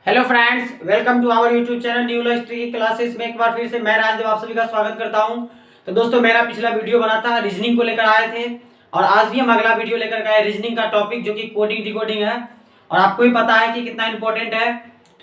Hello friends, welcome to our YouTube channel new history की classes में एक बार फिर से मैं राजदेव आप सभी का स्वागत करता हूं। तो दोस्तों, मेरा पिछला वीडियो बना था रीजनिंग को लेकर आए थे और आज भी हम अगला वीडियो लेकर गए रीजनिंग का टॉपिक जो कि कोडिंग डिकोडिंग है और आपको भी पता है कि कितना इंपॉर्टेंट है।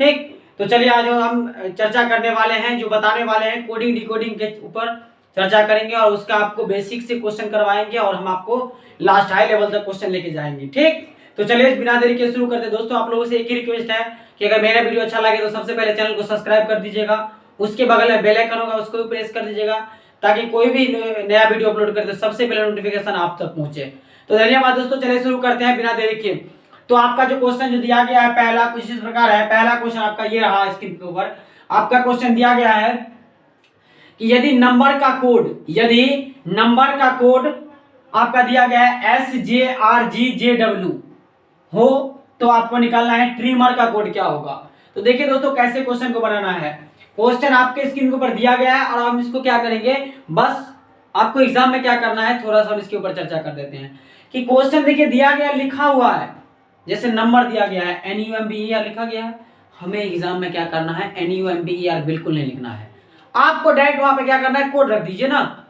ठीक, तो चलिए आज हम चर्चा करने वाले हैं, जो बताने वाले हैं कोडिंग डिकोडिंग के ऊपर चर्चा करेंगे और उसका आपको बेसिक से क्वेश्चन करवाएंगे और हम आपको लास्ट हाई लेवल तक क्वेश्चन लेके जाएंगे। ठीक, तो चलिए बिना देरी के शुरू करते। दोस्तों, आप लोगों से एक ही रिक्वेस्ट है कि अगर मेरा वीडियो अच्छा लगे तो सबसे पहले चैनल को सब्सक्राइब कर दीजिएगा, उसके बगल में बेल आइकन होगा उसको भी प्रेस कर दीजिएगा ताकि कोई भी नया वीडियो अपलोड करे तो सबसे पहले नोटिफिकेशन आप तक पहुंचे। तो धन्यवाद दोस्तों, चलिए शुरू करते हैं बिना देरी के। तो आपका जो क्वेश्चन जो दिया गया है पहला कुछ इस प्रकार है। पहला क्वेश्चन आपका ये रहा, स्क्रीन के ऊपर आपका क्वेश्चन दिया गया है कि यदि नंबर का कोड आपका दिया गया है SJRGJW हो तो आपको निकालना है ट्रिमर का कोड क्या होगा। तो देखिए दोस्तों, कैसे क्वेश्चन को बनाना है। क्वेश्चन आपके स्क्रीन के ऊपर दिया गया है और हम इसको क्या करेंगे, बस आपको एग्जाम में क्या करना है थोड़ा सा हम इसके ऊपर चर्चा कर देते हैं कि क्वेश्चन देखिए दिया गया लिखा हुआ है, जैसे नंबर दिया गया है NUMBER लिखा गया है, हमें एग्जाम में क्या करना है NUMBER बिल्कुल नहीं लिखना है। आपको डायरेक्ट वहां पे क्या करना है, कोड रख दीजिए ना,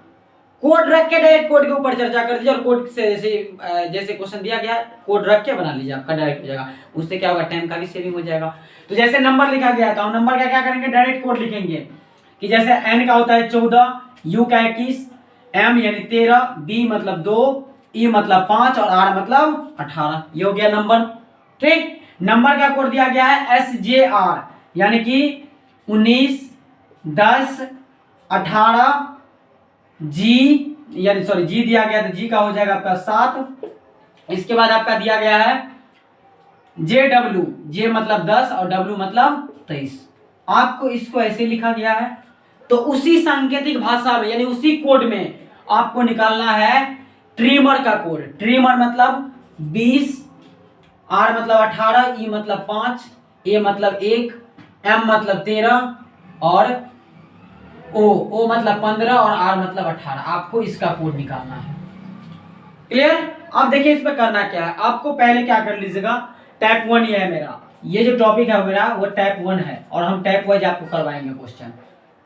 कोड रख के डायरेक्ट कोड के ऊपर चर्चा कर दीजिए और कोड से जैसे क्वेश्चन दिया गया कोड रख के बना लीजिए, आपका डायरेक्ट हो जाएगा। उससे क्या होगा, टाइम का भी सेविंग हो जाएगा। तो जैसे नंबर लिखा गया है तो हम नंबर का क्या करेंगे, डायरेक्ट कोड लिखेंगे कि जैसे n का होता है 14, U का 21, M यानी 13, B मतलब 2, E मतलब 5 और R मतलब 18। ये हो गया नंबर। ठीक, नंबर का कोड दिया गया है SJR यानी कि 19, 10, 18, G यानी सॉरी G दिया गया तो G का हो जाएगा आपका 7। इसके बाद आपका दिया गया है JW, J मतलब 10 और W मतलब 23। आपको इसको ऐसे लिखा गया है तो उसी सांकेतिक भाषा में यानी उसी कोड में आपको निकालना है ट्रिमर का कोड। ट्रिमर मतलब 20, R मतलब 18, E मतलब 5, A मतलब 1, M मतलब 13 और O मतलब 15 और R मतलब 18। आपको इसका कोड निकालना है। क्लियर? अब देखिए इसमें करना क्या है, आपको पहले क्या कर लीजिएगा, टाइप 1 ये है मेरा, ये जो टॉपिक है मेरा वो टाइप 1 है और हम टाइप वाइज आपको करवाएंगे क्वेश्चन।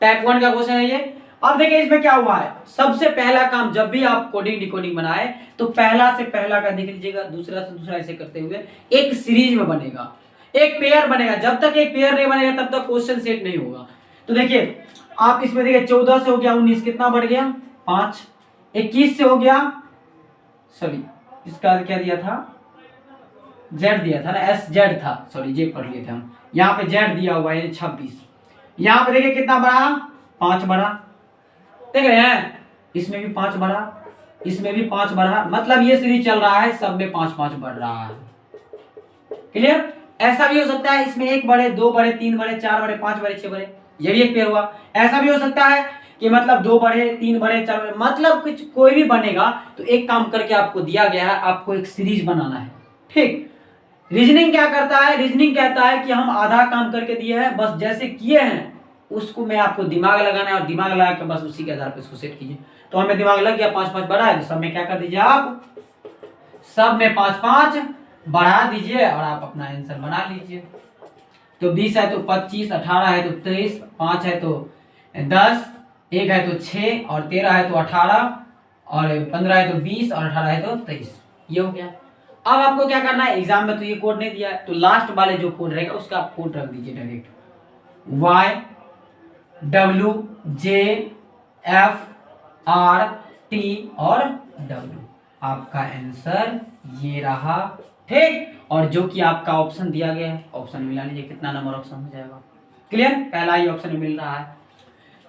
टाइप 1 का क्वेश्चन है ये। अब देखिए इसमें क्या हुआ है, सबसे पहला काम जब भी आप कोडिंग डिकोडिंग बनाए तो पहला से पहला का देख लीजिएगा, दूसरा से दूसरा ऐसे करते हुए एक सीरीज में बनेगा, एक पेयर बनेगा। जब तक एक पेयर नहीं बनेगा तब तक क्वेश्चन सेट नहीं होगा। तो देखिए आप इसमें देखिए 14 से हो गया 19, कितना बढ़ गया 5, 21 से हो गया, सॉरी इसका क्या दिया था, Z दिया था ना, SZ था, सॉरी J पढ़ लिए थे हम, यहाँ पे Z दिया हुआ है 26। यहाँ पे देखिए कितना बढ़ा, 5 बढ़ा, देख रहे हैं, इसमें भी 5 बढ़ा, इसमें भी 5 बढ़ा, मतलब ये सीरीज चल रहा है, सब में 5-5 बढ़ रहा है। क्लियर? ऐसा भी हो सकता है इसमें 1 बढ़े, 2 बढ़े, 3 बढ़े, 4 बढ़े, 5 बढ़े, 6 बढ़े, ये भी एक पेयर हुआ। ऐसा भी हो सकता है कि मतलब 2 बढ़े, 3 बढ़े, 4 बढ़े, मतलब कुछ कोई भी बनेगा। तो एक काम करके आपको दिया गया है, आपको एक सीरीज बनाना है। ठीक, रीजनिंग क्या करता है, रीजनिंग कहता है कि हम आधा काम करके दिए हैं, बस जैसे किए हैं उसको मैं आपको दिमाग लगाना है और दिमाग लगा के बस उसी के आधार पर इसको सेट कीजिए। तो हमें दिमाग लग गया, 5-5 बढ़ा है तो सब में क्या कर दीजिए, आप सब में 5-5 बढ़ा दीजिए और आप अपना आंसर बना लीजिए। तो 20 है तो 25, 18 है तो 23, 5 है तो 10, 1 है तो 6 और 13 है तो 18 और 15 है तो 20 और 18 है तो 23। ये हो गया। अब आपको क्या करना है, एग्जाम में तो ये कोड नहीं दिया है तो लास्ट वाले जो कोड रहेगा उसका आप कोड रख दीजिए डायरेक्ट, YWJFRT और W। आपका आंसर ये रहा। ठीक, और जो कि आपका ऑप्शन दिया गया है, ऑप्शन मिला लीजिए, कितना नंबर ऑप्शन हो जाएगा। क्लियर? पहला ही ऑप्शन मिल रहा है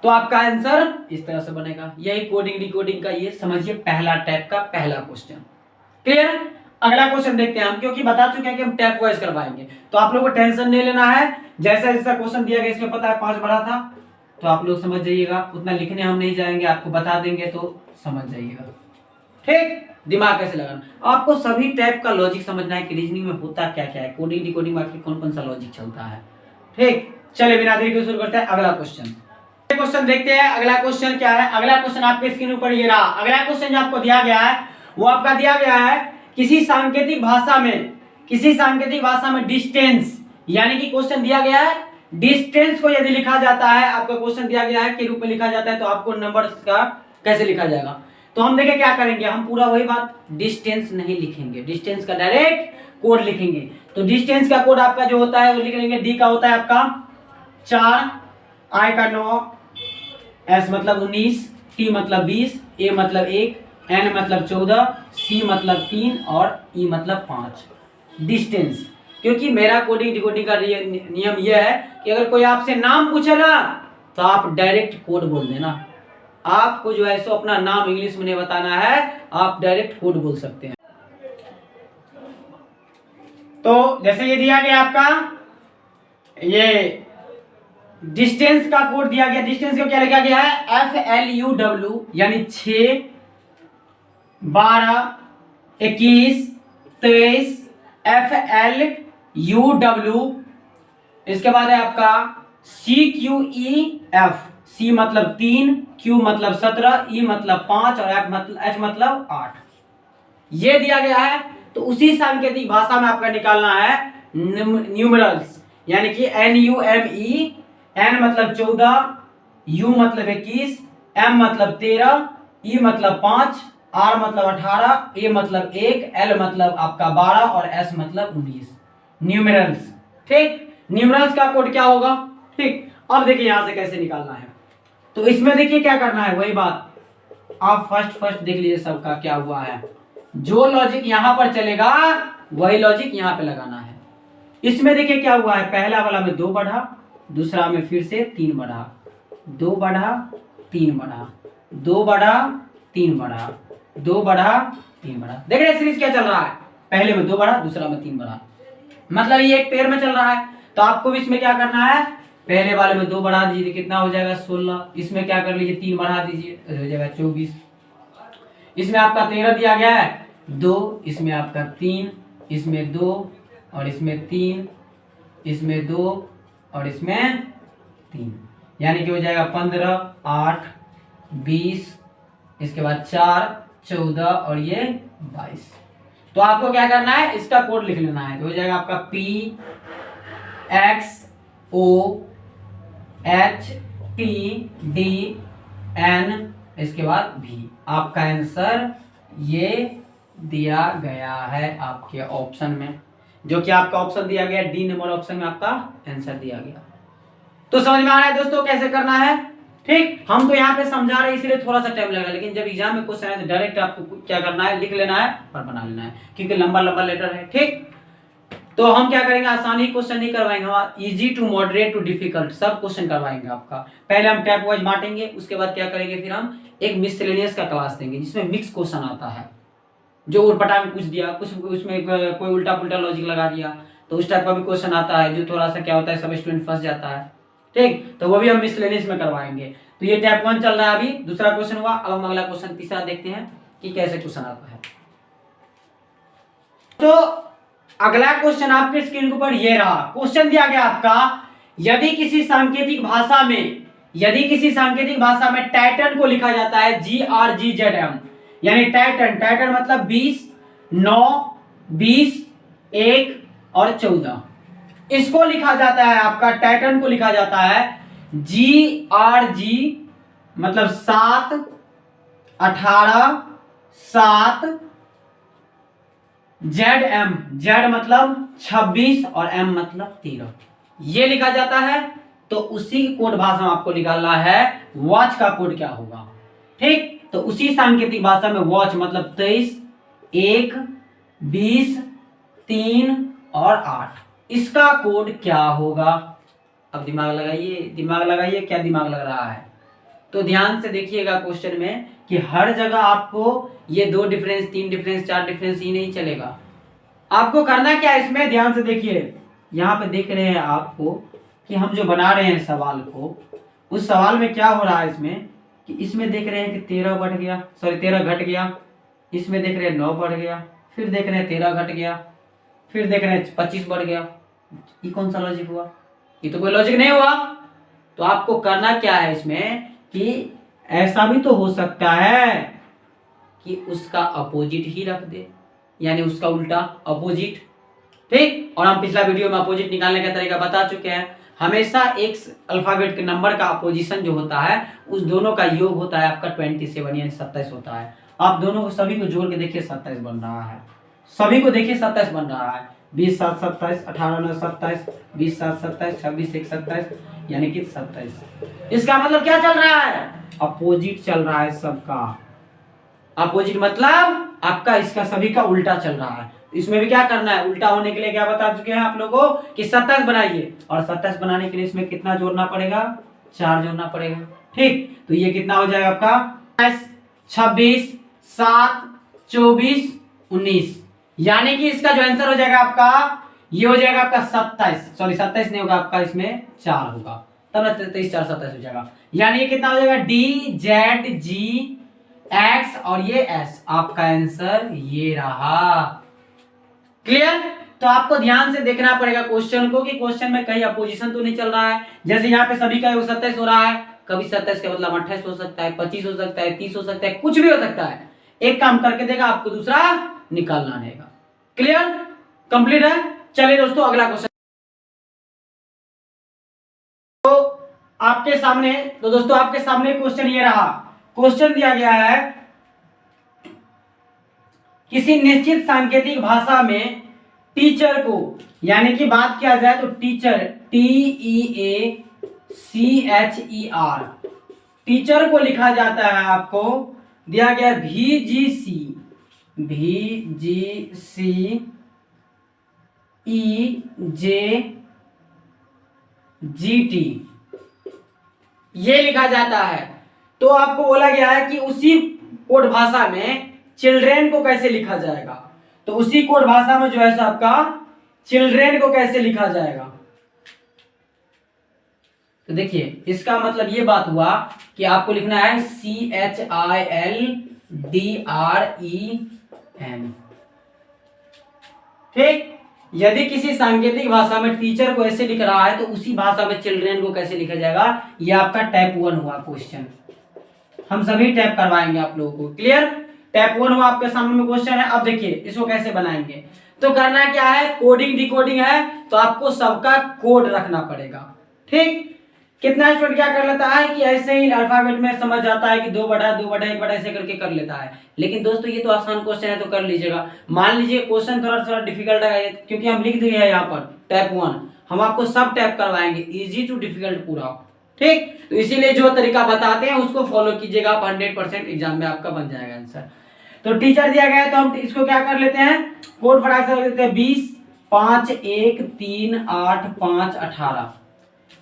तो आपका आंसर इस तरह से बनेगा। यही कोडिंग डिकोडिंग का ये समझिए पहला टाइप का पहला क्वेश्चन। क्लियर? अगला क्वेश्चन देखते हैं हम, क्योंकि बता चुके हैं कि हम टाइप वाइज करवाएंगे तो आप लोगों को टेंशन नहीं लेना है। जैसा जैसा क्वेश्चन दिया गया इसमें पता है 5 बढ़ा था तो आप लोग समझ जाइएगा, उतना लिखने हम नहीं जाएंगे, आपको बता देंगे तो समझ जाइएगा। ठीक, दिमाग कैसे लगाना, आपको सभी टाइप का लॉजिक समझना है कि रीजनिंग में होता क्या क्या है, कोडिंग डिकोडिंग में आखिर कौन कौन सा लॉजिक चलता है। ठीक, चलिए बिना देरी के शुरू करते हैं अगला क्वेश्चन। क्वेश्चन देखते हैं अगला क्वेश्चन क्या है। अगला क्वेश्चन आपके स्क्रीन ऊपर ये रहा। अगला क्वेश्चन जो आपको दिया गया है वो आपका दिया गया है किसी सांकेतिक भाषा में डिस्टेंस यानी कि क्वेश्चन दिया गया है डिस्टेंस को यदि लिखा जाता है, आपका क्वेश्चन दिया गया है के रूप में लिखा जाता है, तो आपको नंबर्स का कैसे लिखा जाएगा। तो हम देखें क्या करेंगे, हम पूरा वही बात, डिस्टेंस नहीं लिखेंगे, डिस्टेंस का डायरेक्ट कोड लिखेंगे। तो डिस्टेंस का कोड आपका जो होता है वो लिख लेंगे, डी का होता है आपका 4, आई का 9, एस मतलब 19, टी मतलब 20, ए मतलब 1, एन मतलब 14, सी मतलब 3 और ई मतलब 5। डिस्टेंस, क्योंकि मेरा कोडिंग डिकोडिंग का नियम यह है कि अगर कोई आपसे नाम पूछे ना तो आप डायरेक्ट कोड बोल देना। आपको जो है सो अपना नाम इंग्लिश में नहीं बताना है, आप डायरेक्ट कोड बोल सकते हैं। तो जैसे ये दिया गया आपका, ये डिस्टेंस का कोड दिया गया, डिस्टेंस को क्या लिखा गया है, FLUW, यानी 6, 12, 21, 23, FLUW। इसके बाद है आपका CQEF, C मतलब 3, Q मतलब 17, E मतलब 5 और H मतलब 8। ये दिया गया है। तो उसी सांकेतिक भाषा में आपका निकालना है न्यूमरल्स, यानी कि NUME, N मतलब 14, U मतलब 21, M मतलब 13, E मतलब 5, R मतलब 18, A मतलब 1, L मतलब आपका 12 और S मतलब 19। न्यूमरल्स, ठीक। न्यूमरल्स का कोड क्या होगा, ठीक। अब देखिए यहां से कैसे निकालना है। तो इसमें देखिए क्या करना है, वही बात आप फर्स्ट देख लीजिए सबका क्या हुआ है। जो लॉजिक यहां पर चलेगा वही लॉजिक यहां पे लगाना है। इसमें देखिए क्या हुआ है, पहला वाला में 2 बढ़ा, दूसरा में फिर से 3 बढ़ा, 2 बढ़ा 3 बढ़ा, 2 बढ़ा 3 बढ़ा, 2 बढ़ा 3 बढ़ा। देख रहे सीरीज क्या चल रहा है, पहले में 2 बढ़ा, दूसरा में 3 बढ़ा, मतलब ये एक पेयर में चल रहा है। तो आपको भी इसमें क्या करना है, पहले वाले में 2 बढ़ा दीजिए, कितना हो जाएगा 16। इसमें क्या कर लीजिए 3 बढ़ा दीजिए, हो जाएगा 24। इसमें आपका 13 दिया गया है, 2, इसमें आपका 3, इसमें 2 और इसमें 3, इसमें 2 और इसमें 3, यानी कि हो जाएगा 15, 8, 20, इसके बाद 4, 14 और ये 22। तो आपको क्या करना है, इसका कोड लिख लेना है। तो हो जाएगा आपका PXOHTDN, इसके बाद V। आपका आंसर ये दिया गया है आपके ऑप्शन में, जो कि आपका ऑप्शन दिया गया डी नंबर ऑप्शन में आपका आंसर दिया गया। तो समझ में आ रहा है दोस्तों कैसे करना है, ठीक। हम तो यहाँ पे समझा रहे हैं इसलिए थोड़ा सा टाइम लगेगा, लेकिन जब एग्जाम में क्वेश्चन है तो डायरेक्ट आपको क्या करना है, लिख लेना है और बना लेना है, क्योंकि लंबा लंबा लेटर है, ठीक। तो हम क्या करेंगे, आसानी क्वेश्चन नहीं करवाएंगे, हम easy to moderate to difficult सब क्वेश्चन करवाएंगे आपका। पहले हम टाइप वाइज बांटेंगे, उसके बाद क्या करेंगे, फिर हम एक मिसलेनियस का क्लास देंगे जिसमें मिक्स क्वेश्चन आता है, जो उठपटांग में पूछ दिया, कुछ उसमें कोई उल्टा पुल्टा लॉजिक लगा दिया, तो उस टाइप का भी क्वेश्चन आता है जो थोड़ा सा क्या होता है सब स्टूडेंट फंस जाता है, ठीक। तो वो भी हम मिसलेनियस में करवाएंगे। तो ये टाइप 1 चल रहा है, अभी दूसरा क्वेश्चन हुआ। अब हम अगला क्वेश्चन तीसरा देखते हैं कि कैसे क्वेश्चन आता है। तो अगला क्वेश्चन आपके स्क्रीन के ऊपर ये रहा, क्वेश्चन दिया गया आपका, यदि किसी सांकेतिक भाषा में टाइटन को लिखा जाता है GRGZM, यानी टाइटन मतलब 20, 9, 20, 1 और 14, इसको लिखा जाता है, आपका टाइटन को लिखा जाता है GRG मतलब 7, 18, 7, ZM, Z मतलब 26 और M मतलब 13, ये लिखा जाता है। तो उसी कोड भाषा में आपको निकालना है वॉच का कोड क्या होगा, ठीक। तो उसी सांकेतिक भाषा में वॉच मतलब 23, 1, 20, 3 और 8, इसका कोड क्या होगा। अब दिमाग लगाइए क्या दिमाग लग रहा है। तो ध्यान से देखिएगा क्वेश्चन में कि हर जगह आपको ये 2 डिफरेंस, 3 डिफरेंस, 4 डिफरेंस ही नहीं चलेगा। आपको करना क्या है इसमें, ध्यान से देखिए, यहाँ पे देख रहे हैं आपको कि हम जो बना रहे हैं सवाल को, उस सवाल में क्या हो रहा है इसमें कि इसमें देख रहे हैं कि 13 घट गया, इसमें देख रहे हैं 9 बढ़ गया, फिर देख रहे हैं 13 घट गया, फिर देख रहे हैं 25 बढ़ गया। ये कौन सा लॉजिक हुआ, ये तो कोई लॉजिक नहीं हुआ। तो आपको करना क्या है इसमें कि ऐसा भी तो हो सकता है कि उसका अपोजिट ही रख दे, यानी उसका उल्टा अपोजिट। ठीक। और हम पिछला वीडियो में अपोजिट निकालने का तरीका बता चुके हैं। हमेशा एक अल्फाबेट के नंबर का अपोजिशन जो होता है उस दोनों का योग होता है आपका 27 यानी 27 होता है। आप दोनों को सभी को जोड़ के देखिए 27 बन रहा है, सभी को देखिए 27 बन रहा है। 20 7 27, 18 9 27, 20 7 27, 26 1 27 यानी कि 27। इसका मतलब क्या चल रहा है? अपोजिट चल रहा है सबका। अपोजिट मतलब आपका इसका सभी का उल्टा चल रहा है। इसमें भी क्या करना है? उल्टा होने के लिए क्या बता चुके हैं आप लोगों को कि 27 बनाइए, और 27 बनाने के लिए इसमें कितना जोड़ना पड़ेगा? 4 जोड़ना पड़ेगा। ठीक, तो ये कितना हो जाएगा आपका? 26 7 24 19, यानी कि इसका जो आंसर हो जाएगा आपका ये हो जाएगा आपका 27, सॉरी 27 नहीं होगा आपका, इसमें 4 होगा, तब ना 23 4 27 हो जाएगा। यानी ये कितना हो जाएगा? D Z G X और ये S, आपका आंसर ये रहा। क्लियर? तो आपको ध्यान से देखना पड़ेगा क्वेश्चन को कि क्वेश्चन में कहीं अपोजिशन तो नहीं चल रहा है। जैसे यहाँ पे सभी का 27 हो रहा है, कभी 27 का मतलब 28 हो सकता है, 25 हो सकता है, 30 हो सकता है, कुछ भी हो सकता है। एक काम करके देगा, आपको दूसरा निकालना रहेगा। क्लियर? कंप्लीट है? चलिए दोस्तों अगला क्वेश्चन। तो आपके सामने क्वेश्चन ये रहा। क्वेश्चन दिया गया है किसी निश्चित सांकेतिक भाषा में टीचर को, यानी कि बात किया जाए तो टीचर TEACHER, टीचर को लिखा जाता है, आपको दिया गया VGCEJGT, ये लिखा जाता है। तो आपको बोला गया है कि उसी कोड भाषा में चिल्ड्रेन को कैसे लिखा जाएगा। तो उसी कोड भाषा में जो है सो आपका चिल्ड्रेन को कैसे लिखा जाएगा। तो देखिए इसका मतलब ये बात हुआ कि आपको लिखना है CHILDREN। ठीक, यदि किसी सांकेतिक भाषा में टीचर को ऐसे लिख रहा है तो उसी भाषा में चिल्ड्रेन को कैसे लिखा जाएगा। ये आपका टाइप 1 हुआ क्वेश्चन। हम सभी टाइप करवाएंगे आप लोगों को। क्लियर? टाइप 1 हुआ आपके सामने में क्वेश्चन है। अब देखिए इसको कैसे बनाएंगे। तो करना क्या है? कोडिंग डिकोडिंग है, तो आपको सबका कोड रखना पड़ेगा। ठीक, कितना स्टूडेंट क्या कर लेता है कि ऐसे ही अल्फाबेट में समझ जाता है कि 2 बटा 2 बटा 1 बटा ऐसे करके कर लेता है। लेकिन दोस्तों ये तो आसान क्वेश्चन है, तो कर लीजिएगा। मान लीजिए क्वेश्चन थोड़ा डिफिकल्ट है, क्योंकि हम लिख दिए हैं यहाँ पर टाइप 1, हम आपको सब टाइप करवाएंगे, इजी टू डिफिकल्ट पूरा। ठीक, तो इसीलिए जो तरीका बताते हैं उसको फॉलो कीजिएगा, आप 100% एग्जाम में आपका बन जाएगा आंसर। तो टीचर दिया गया है, तो हम इसको क्या कर लेते हैं? कोड फटाक से लिख देते हैं 20 5 1 3 8 5 18।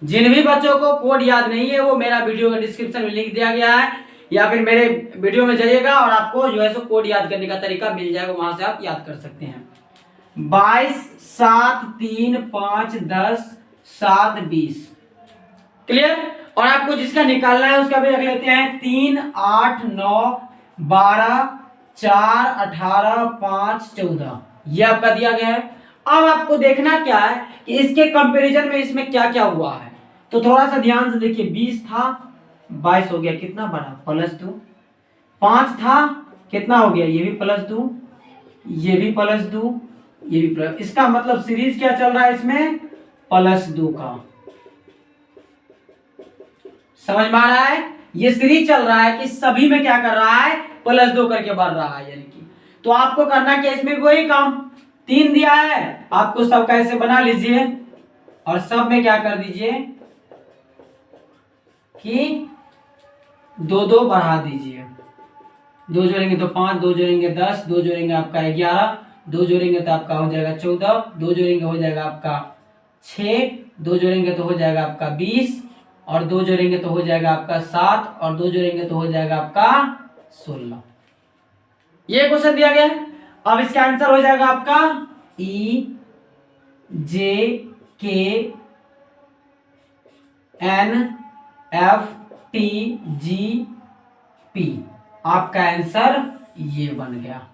जिन भी बच्चों को कोड याद नहीं है वो मेरा वीडियो का डिस्क्रिप्शन में लिंक दिया गया है, या फिर मेरे वीडियो में जाइएगा और आपको जो है सो कोड याद करने का तरीका मिल जाएगा, वहां से आप याद कर सकते हैं। 22 7 3 5 10 7 20। क्लियर? और आपको जिसका निकालना है उसका भी रख लेते हैं 3 8 9 12 4 18 5 14, ये आपका दिया गया है। अब आपको देखना क्या है कि इसके कंपैरिजन में इसमें क्या क्या हुआ है। तो थोड़ा सा ध्यान से देखिए, 20 था 22 हो गया, कितना बड़ा? +2। 5 था कितना हो गया? ये भी +2, ये भी +2, ये भी प्लस। इसका मतलब सीरीज क्या चल रहा है इसमें? +2 का। समझ में आ रहा है? ये सीरीज चल रहा है कि सभी में क्या कर रहा है? +2 करके बढ़ रहा है, यानी कि। तो आपको करना क्या इसमें? वही काम। 3 दिया है, आपको सब कैसे बना लीजिए और सब में क्या कर दीजिए कि 2 बढ़ा दीजिए। 2 जोड़ेंगे तो 5, 2 जोड़ेंगे 10, 2 जोड़ेंगे आपका 11, 2 जोड़ेंगे तो आपका हो जाएगा 14, 2 जोड़ेंगे हो जाएगा आपका 6, 2 जोड़ेंगे तो हो जाएगा आपका 20, और 2 जोड़ेंगे तो हो जाएगा आपका 7, और 2 जोड़ेंगे तो हो जाएगा आपका 16। ये क्वेश्चन दिया गया है। अब इसका आंसर हो जाएगा आपका EJKNFTGP, आपका आंसर ये बन गया।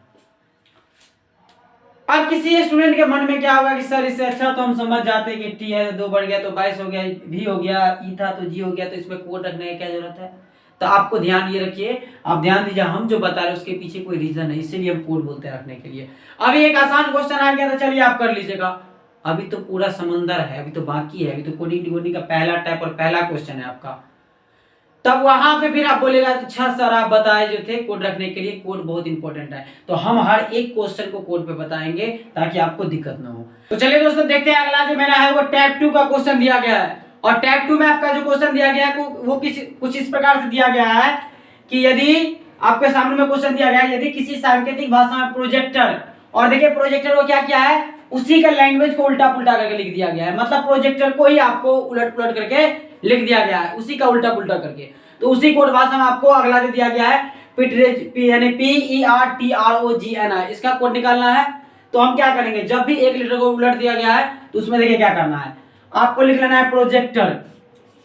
अब किसी स्टूडेंट के मन में क्या होगा कि सर इससे अच्छा तो हम समझ जाते हैं कि टी है 2 बढ़ गया तो 22 हो गया, भी हो गया, ई था तो जी हो गया, तो इसमें कोड रखने की क्या जरूरत है। तो आपको ध्यान ये रखिए, आप ध्यान दीजिए, हम जो बता रहे हैं उसके पीछे कोई रीजन है, इसीलिए हम कोड बोलते हैं रखने के लिए। अभी एक आसान क्वेश्चन आ गया था, चलिए आप कर लीजिएगा। अभी तो पूरा समंदर है, अभी तो बाकी है, अभी तो कोडिंग डिकोडिंग का पहला टाइप और पहला क्वेश्चन है आपका। तब वहां पे फिर आप बोलेगा अच्छा सर आप बताए जो थे कोड रखने के लिए, कोड बहुत इंपॉर्टेंट है। तो हम हर एक क्वेश्चन को कोड पे बताएंगे ताकि आपको दिक्कत ना हो। तो चलिए दोस्तों देखते हैं अगला जो मेरा है वो टाइप 2 का क्वेश्चन दिया गया है। और टाइप 2 में आपका जो क्वेश्चन दिया गया है वो कुछ इस प्रकार से दिया गया है कि यदि आपके सामने में क्वेश्चन दिया गया है, यदि किसी सांकेतिक भाषा में प्रोजेक्टर, और देखिए प्रोजेक्टर को क्या किया है, उसी का लैंग्वेज को उल्टा पुल्टा करके लिख दिया गया है। मतलब प्रोजेक्टर को ही आपको उलट पुलट करके लिख दिया गया है, उसी का उल्टा पुल्टा करके। तो उसी कोड भाषा में आपको अगला दे दिया गया है यानी PERTROGNI, इसका कोड निकालना है। तो हम क्या करेंगे, जब भी एक लेटर को उलट दिया गया है तो उसमें देखिए क्या करना है, आपको लिख लेना है प्रोजेक्टर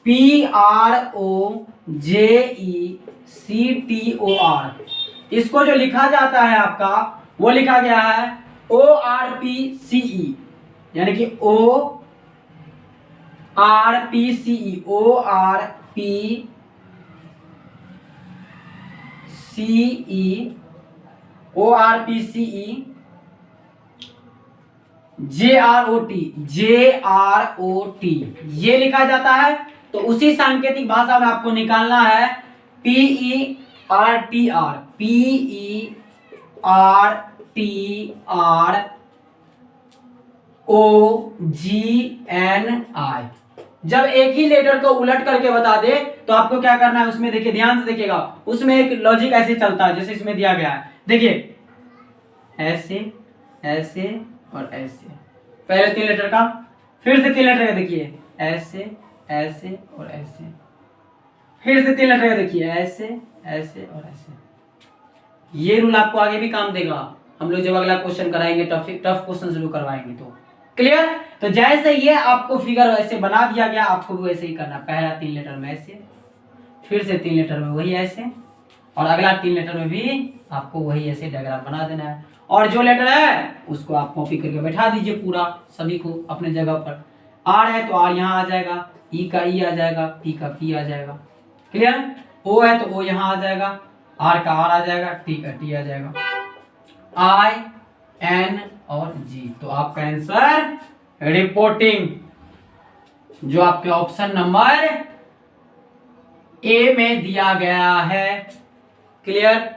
PROJECTOR। इसको जो लिखा जाता है आपका वो लिखा गया है ORPCE, यानी कि ORPCE JROT ये लिखा जाता है। तो उसी सांकेतिक भाषा में आपको निकालना है PERTROGNI। जब एक ही लेटर को उलट करके बता दे तो आपको क्या करना है, उसमें देखिए ध्यान से देखिएगा, उसमें एक लॉजिक ऐसे चलता है जैसे इसमें दिया गया है। देखिए ऐसे ऐसे और ऐसे, पहले 3 लेटर का, फिर से 3 लेटर का, देखिए ऐसे ऐसे और ऐसे, फिर से 3 लेटर का, देखिए ऐसे ऐसे और ऐसे। ये रूल आपको आगे भी काम देगा, हम लोग जब अगला क्वेश्चन कराएंगे, टफ क्वेश्चन शुरू करवाएंगे तो क्लियर। तो जैसे ये आपको फिगर वैसे बना दिया गया, आपको भी वैसे ही करना, पहला 3 लेटर में ऐसे, फिर से 3 लेटर में वही ऐसे, और अगला 3 लेटर में भी आपको वही ऐसे डायग्राम बना देना है। और जो लेटर है उसको आप कॉपी करके बैठा दीजिए पूरा सभी को अपने जगह पर। आर है तो आर यहाँ आ जाएगा, ई का ई आ जाएगा, पी का पी आ जाएगा, क्लियर। ओ है तो ओ यहाँ आ जाएगा, आर का आर आ जाएगा, टी का टी आ जाएगा, आई एन और जी। तो आपका आंसर रिपोर्टिंग जो आपके ऑप्शन नंबर ए में दिया गया है, क्लियर,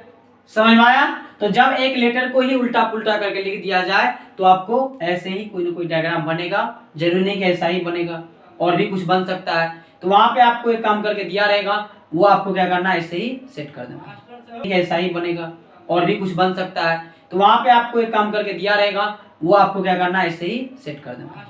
समझ में आया। तो जब एक लेटर को ही उल्टा पुल्टा करके लिख दिया जाए तो आपको ऐसे ही कोई ना कोई डायग्राम बनेगा, जरूरी नहीं कि ऐसा ही बनेगा, और भी कुछ बन सकता है। तो वहां पे आपको एक काम करके दिया रहेगा, वो आपको क्या करना है, ऐसे ही सेट कर देना, ऐसा ही बनेगा, और भी कुछ बन सकता है। तो वहां पे आपको एक काम करके दिया रहेगा, वो आपको क्या करना है, ऐसे ही सेट कर देना।